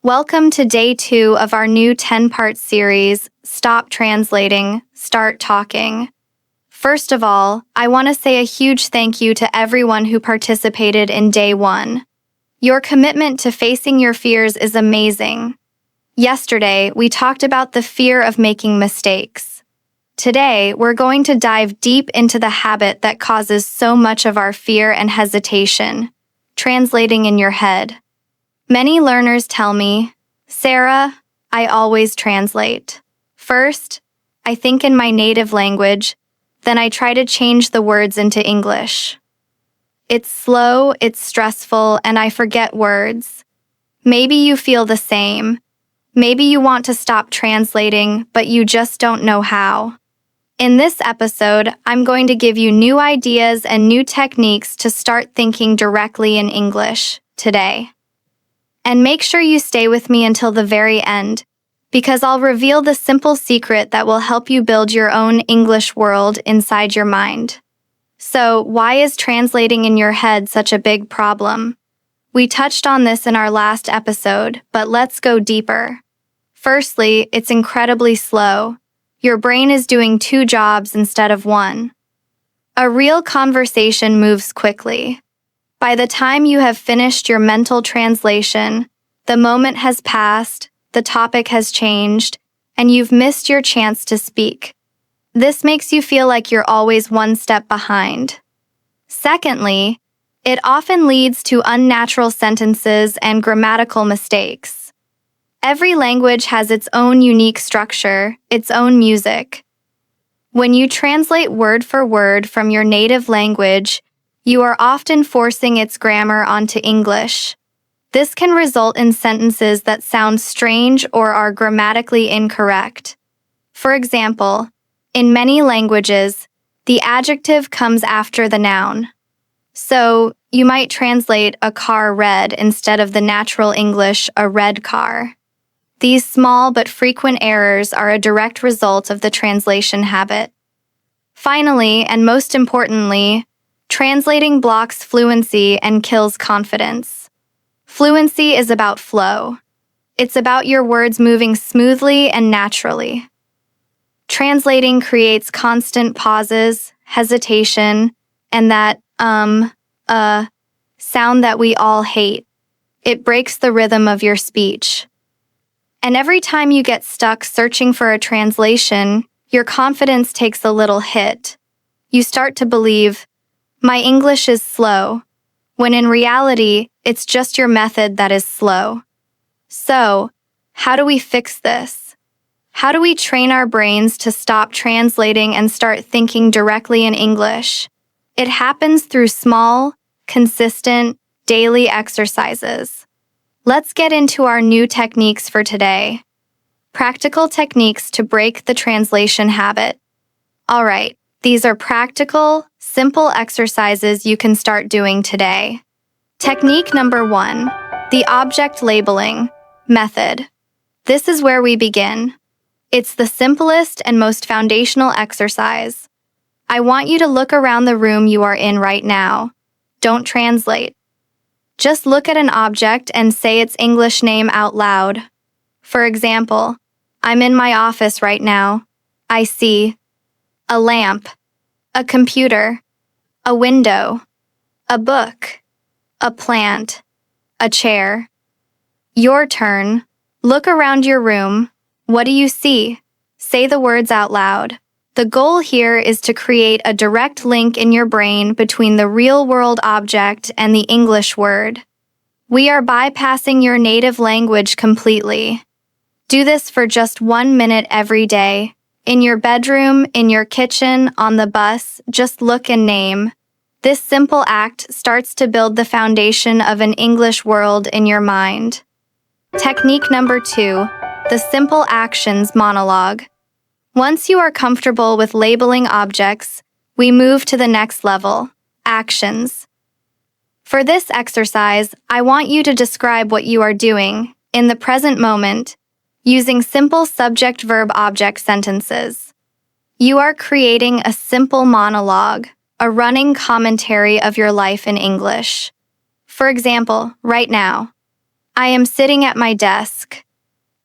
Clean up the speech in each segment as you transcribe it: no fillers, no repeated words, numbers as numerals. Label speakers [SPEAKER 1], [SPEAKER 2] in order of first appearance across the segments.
[SPEAKER 1] Welcome to day 2 of our new 10-part series, Stop Translating, Start Talking. First of all, I want to say a huge thank you to everyone who participated in day 1. Your commitment to facing your fears is amazing. Yesterday, we talked about the fear of making mistakes. Today, we're going to dive deep into the habit that causes so much of our fear and hesitation, translating in your head. Many learners tell me, "Sarah, I always translate. First, I think in my native language, then I try to change the words into English. It's slow, it's stressful, and I forget words." Maybe you feel the same. Maybe you want to stop translating, but you just don't know how. In this episode, I'm going to give you new ideas and new techniques to start thinking directly in English today. And make sure you stay with me until the very end, because I'll reveal the simple secret that will help you build your own English world inside your mind. So, why is translating in your head such a big problem? We touched on this in our last episode, but let's go deeper. Firstly, it's incredibly slow. Your brain is doing 2 jobs instead of 1. A real conversation moves quickly. By the time you have finished your mental translation, the moment has passed, the topic has changed, and you've missed your chance to speak. This makes you feel like you're always one step behind. Secondly, it often leads to unnatural sentences and grammatical mistakes. Every language has its own unique structure, its own music. When you translate word for word from your native language, you are often forcing its grammar onto English. This can result in sentences that sound strange or are grammatically incorrect. For example, in many languages, the adjective comes after the noun. So, you might translate a car red instead of the natural English a red car. These small but frequent errors are a direct result of the translation habit. Finally, and most importantly, translating blocks fluency and kills confidence. Fluency is about flow. It's about your words moving smoothly and naturally. Translating creates constant pauses, hesitation, and that sound that we all hate. It breaks the rhythm of your speech. And every time you get stuck searching for a translation, your confidence takes a little hit. You start to believe, "My English is slow," when in reality, it's just your method that is slow. So, how do we fix this? How do we train our brains to stop translating and start thinking directly in English? It happens through small, consistent, daily exercises. Let's get into our new techniques for today. Practical techniques to break the translation habit. All right, these are practical, simple exercises you can start doing today. Technique number 1, the object labeling method. This is where we begin. It's the simplest and most foundational exercise. I want you to look around the room you are in right now. Don't translate. Just look at an object and say its English name out loud. For example, I'm in my office right now. I see a lamp, a computer, a window, a book, a plant, a chair. Your turn. Look around your room. What do you see? Say the words out loud. The goal here is to create a direct link in your brain between the real-world object and the English word. We are bypassing your native language completely. Do this for just 1 minute every day. In your bedroom, in your kitchen, on the bus, just look and name. This simple act starts to build the foundation of an English world in your mind. Technique number 2, the simple actions monologue. Once you are comfortable with labeling objects, we move to the next level, actions. For this exercise, I want you to describe what you are doing, in the present moment, using simple subject-verb-object sentences. You are creating a simple monologue, a running commentary of your life in English. For example, right now, I am sitting at my desk.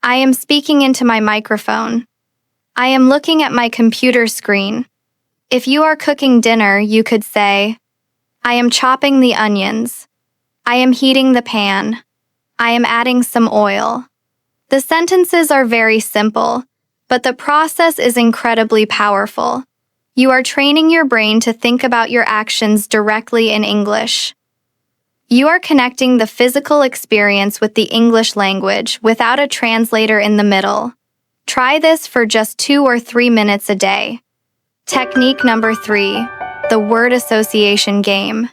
[SPEAKER 1] I am speaking into my microphone. I am looking at my computer screen. If you are cooking dinner, you could say, I am chopping the onions. I am heating the pan. I am adding some oil. The sentences are very simple, but the process is incredibly powerful. You are training your brain to think about your actions directly in English. You are connecting the physical experience with the English language without a translator in the middle. Try this for just 2 or 3 minutes a day. Technique number 3, the word association game.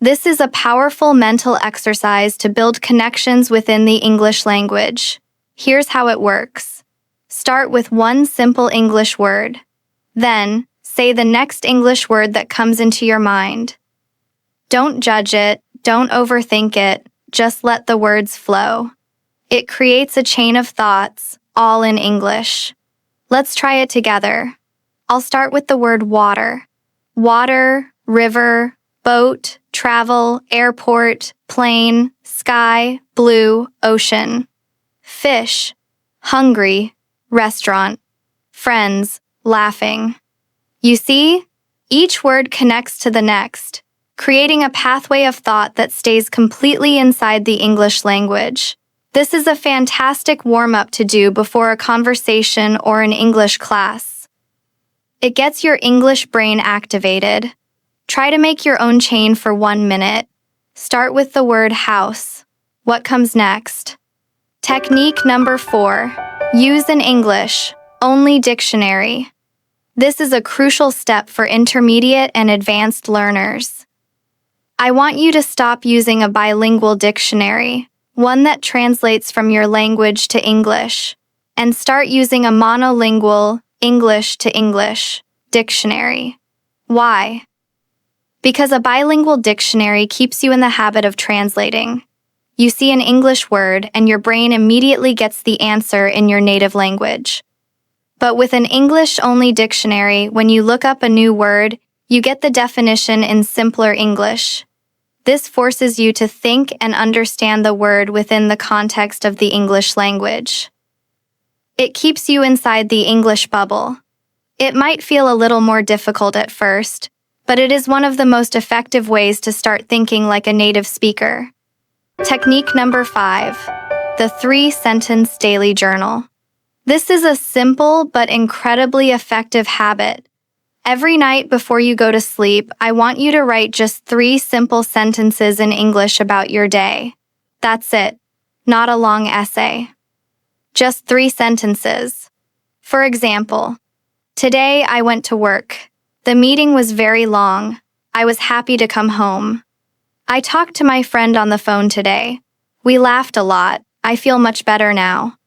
[SPEAKER 1] This is a powerful mental exercise to build connections within the English language. Here's how it works. Start with one simple English word. Then, say the next English word that comes into your mind. Don't judge it, don't overthink it, just let the words flow. It creates a chain of thoughts, all in English. Let's try it together. I'll start with the word water. Water, river, boat, travel, airport, plane, sky, blue, ocean. Fish, hungry, restaurant. Friends, laughing. You see, each word connects to the next, creating a pathway of thought that stays completely inside the English language. This is a fantastic warm-up to do before a conversation or an English class. It gets your English brain activated. Try to make your own chain for 1 minute. Start with the word house. What comes next? Technique number 4. Use an English only dictionary. This is a crucial step for intermediate and advanced learners. I want you to stop using a bilingual dictionary, one that translates from your language to English, and start using a monolingual, English to English, dictionary. Why? Because a bilingual dictionary keeps you in the habit of translating. You see an English word and your brain immediately gets the answer in your native language. But with an English-only dictionary, when you look up a new word, you get the definition in simpler English. This forces you to think and understand the word within the context of the English language. It keeps you inside the English bubble. It might feel a little more difficult at first, but it is one of the most effective ways to start thinking like a native speaker. Technique number 5, the 3-sentence daily journal. This is a simple but incredibly effective habit. Every night before you go to sleep, I want you to write just 3 simple sentences in English about your day. That's it, not a long essay. Just 3 sentences. For example, today I went to work. The meeting was very long. I was happy to come home. I talked to my friend on the phone today. We laughed a lot. I feel much better now.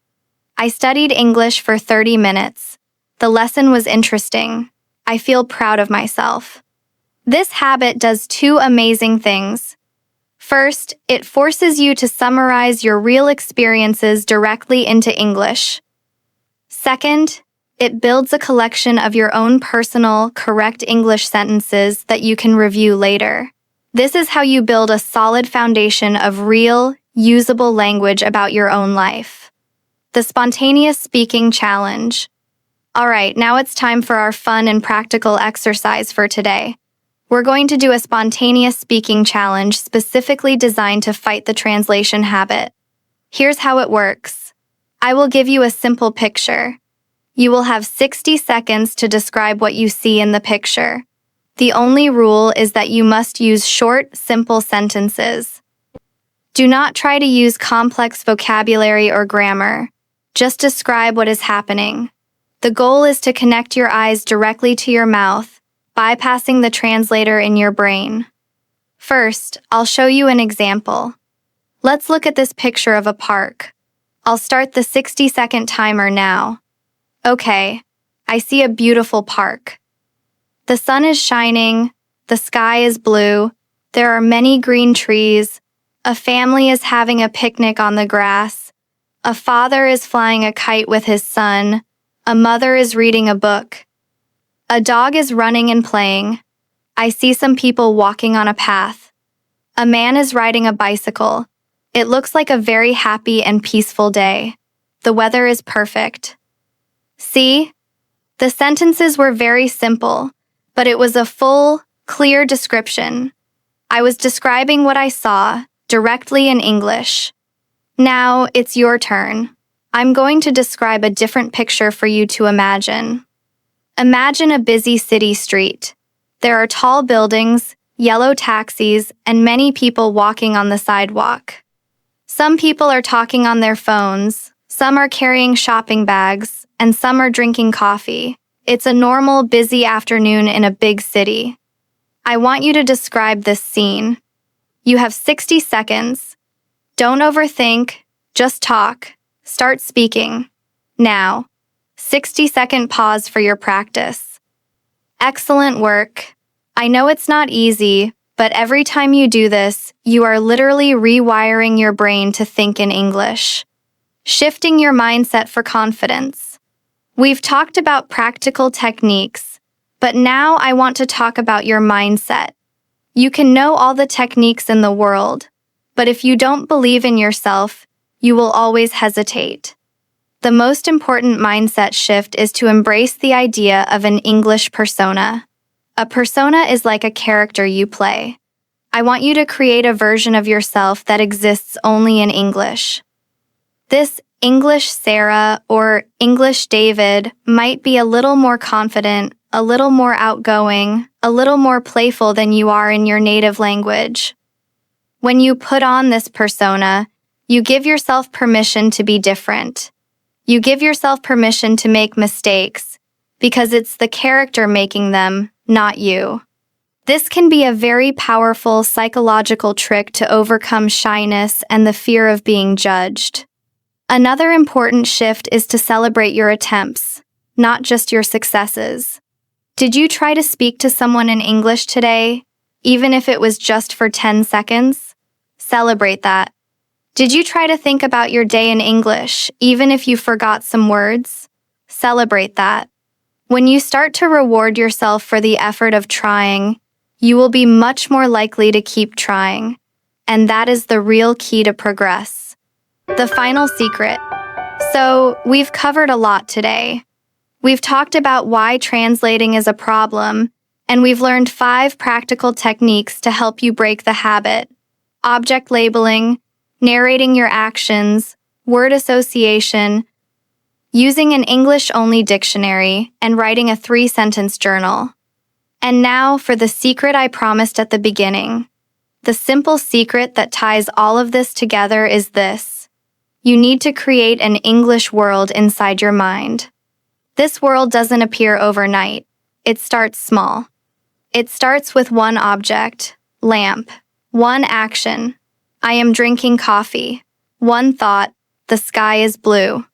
[SPEAKER 1] I studied English for 30 minutes. The lesson was interesting. I feel proud of myself. This habit does 2 amazing things. First, it forces you to summarize your real experiences directly into English. Second, it builds a collection of your own personal, correct English sentences that you can review later. This is how you build a solid foundation of real, usable language about your own life. The Spontaneous Speaking Challenge. All right, now it's time for our fun and practical exercise for today. We're going to do a spontaneous speaking challenge specifically designed to fight the translation habit. Here's how it works. I will give you a simple picture. You will have 60 seconds to describe what you see in the picture. The only rule is that you must use short, simple sentences. Do not try to use complex vocabulary or grammar. Just describe what is happening. The goal is to connect your eyes directly to your mouth, bypassing the translator in your brain. First, I'll show you an example. Let's look at this picture of a park. I'll start the 60-second timer now. Okay, I see a beautiful park. The sun is shining, the sky is blue, there are many green trees, a family is having a picnic on the grass, a father is flying a kite with his son, a mother is reading a book. A dog is running and playing. I see some people walking on a path. A man is riding a bicycle. It looks like a very happy and peaceful day. The weather is perfect. See? The sentences were very simple, but it was a full, clear description. I was describing what I saw, directly in English. Now, it's your turn. I'm going to describe a different picture for you to imagine. Imagine a busy city street. There are tall buildings, yellow taxis, and many people walking on the sidewalk. Some people are talking on their phones, some are carrying shopping bags, and some are drinking coffee. It's a normal, busy afternoon in a big city. I want you to describe this scene. You have 60 seconds. Don't overthink, just talk. Start speaking. Now. 60-second pause for your practice. Excellent work. I know it's not easy, but every time you do this, you are literally rewiring your brain to think in English, shifting your mindset for confidence. We've talked about practical techniques, but now I want to talk about your mindset. You can know all the techniques in the world, but if you don't believe in yourself, you will always hesitate. The most important mindset shift is to embrace the idea of an English persona. A persona is like a character you play. I want you to create a version of yourself that exists only in English. This English Sarah or English David might be a little more confident, a little more outgoing, a little more playful than you are in your native language. When you put on this persona, you give yourself permission to be different. You give yourself permission to make mistakes, because it's the character making them, not you. This can be a very powerful psychological trick to overcome shyness and the fear of being judged. Another important shift is to celebrate your attempts, not just your successes. Did you try to speak to someone in English today, even if it was just for 10 seconds? Celebrate that. Did you try to think about your day in English, even if you forgot some words? Celebrate that. When you start to reward yourself for the effort of trying, you will be much more likely to keep trying. And that is the real key to progress. The final secret. So, we've covered a lot today. We've talked about why translating is a problem, and we've learned 5 practical techniques to help you break the habit. Object labeling, narrating your actions, word association, using an English-only dictionary, and writing a 3-sentence journal. And now for the secret I promised at the beginning. The simple secret that ties all of this together is this. You need to create an English world inside your mind. This world doesn't appear overnight. It starts small. It starts with one object, lamp, one action, I am drinking coffee, one thought, the sky is blue.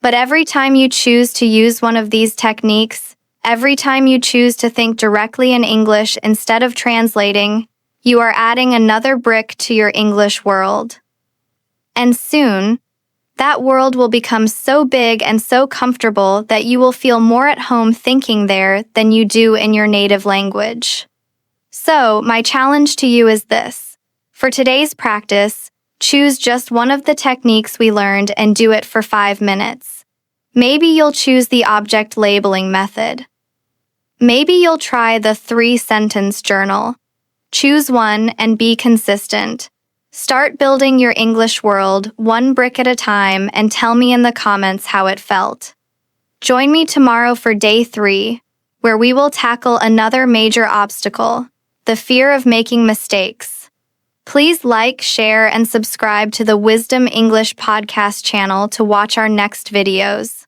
[SPEAKER 1] But every time you choose to use one of these techniques, every time you choose to think directly in English instead of translating, you are adding another brick to your English world. And soon, that world will become so big and so comfortable that you will feel more at home thinking there than you do in your native language. So, my challenge to you is this. For today's practice, choose just one of the techniques we learned and do it for 5 minutes. Maybe you'll choose the object labeling method. Maybe you'll try the 3-sentence journal. Choose one and be consistent. Start building your English world one brick at a time and tell me in the comments how it felt. Join me tomorrow for day 3, where we will tackle another major obstacle, the fear of making mistakes. Please like, share, and subscribe to the Wisdom English podcast channel to watch our next videos.